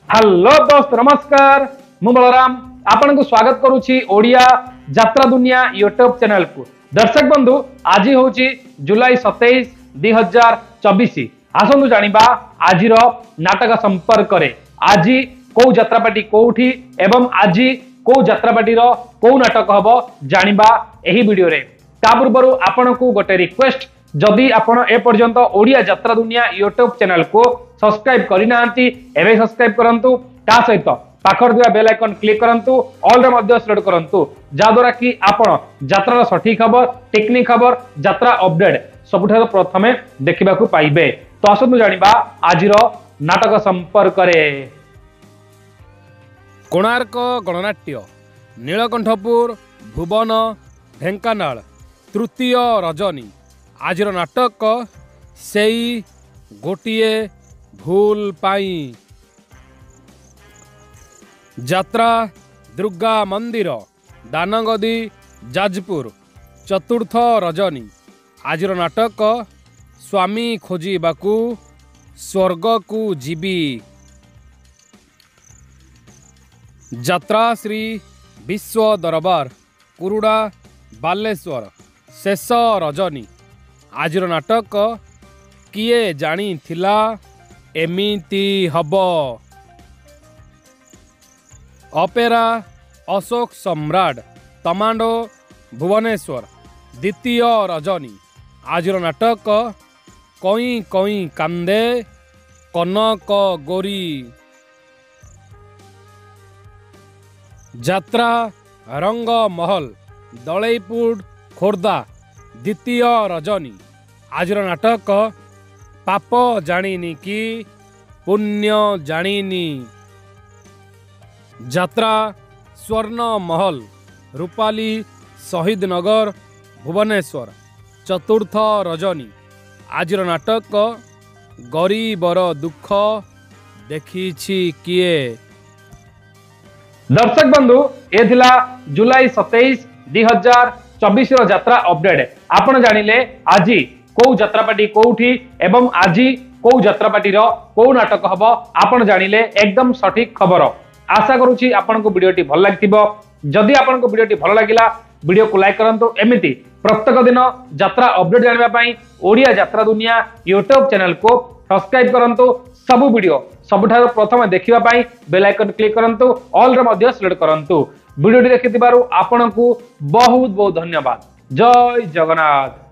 Hello दोस्त नमस्कार मु बलराम आपण को स्वागत करुछि ओडिया यात्रा दुनिया यूट्यूब चैनल को। दर्शक बंधु आज हूँ जुलाई 27 2024। आसतु जानिबा आजिर नाटक संपर्क रे आज कौ यात्रापाटी कोठी एवं आज कौ यात्रापाटी रो कौ नाटक हबो जानिबा एही वीडियो रे। ता पूर्व आपण को गोटे रिक्वेस्ट जदि आपण ए पर्यंत ओडिया यात्रा दुनिया यूट्यूब चैनल को सब्सक्राइब करना एवं सब्सक्राइब करंतु ता सहित पाखर दिया बेल आइकन क्लिक करंतु ऑल रे मध्ये सिलेक्ट करंतु जाद्वारा कि आपण यात्रा सठिक खबर टेक्निक खबर यात्रा अपडेट सबुठार प्रथमे देखिबा को पाइबे। तो आसतु जानिबा आजिर नाटक संपर्क रे। कोणार्क गणनाट्य नीलकंठपुर भुवन ढेंकानाल तृतीय रजनी आजिर नाटक सेई गोटिए भूल पाई। यात्रा दुर्गा मंदिर दानगदी जाजपुर चतुर्थ रजनी आजिर नाटक स्वामी खोजिबाकू स्वर्ग को जीवी। यात्रा श्री विश्व दरबार कुरुड़ा बालेश्वर शेष रजनी आजिर नाटक किए जानी थिला एमिति हब। अपेरा अशोक सम्राट तमांडो भुवनेश्वर द्वितीय रजनी आजिर नाटक कई कई कांदे कनक गोरी। यात्रा रंग महल दलईपुर खोर्धा द्वितीय रजनी आजिर नाटक पाप जानिनी कि पुण्य जानिनी। यात्रा स्वर्ण महल रूपाली शहीद नगर भुवनेश्वर चतुर्थ रजनी आजिर नाटक गरीबर दुख देखिछि किए। दर्शक बंधु ये थिला जुलाई 27 2024 रो यात्रा अपडेट। आपण जानिले आज कौ यात्रापाटी कोठी एवं आज कौ यात्रापाटी रो कौ नाटक हबो आपण जानिले एकदम सठिक खबर। आशा करूची आपण को वीडियोटी भल लागिथिबो। जदि आपण को वीडियोटी भल लागिला वीडियो को लाइक करंतु। एमिति प्रत्येक दिन यात्रा अपडेट जानिबा पई ओडिया यात्रा दुनिया यूट्यूब चैनल को सब्सक्राइब करंतु। सबु वीडियो सबुठार प्रथम देखिबा पई बेल आइकन क्लिक करंतु ऑल रे मध्ये सिलेक्ट करंतु। वीडियोटी देखिथिबारु आपण को बहुत बहुत धन्यवाद। जय जगन्नाथ।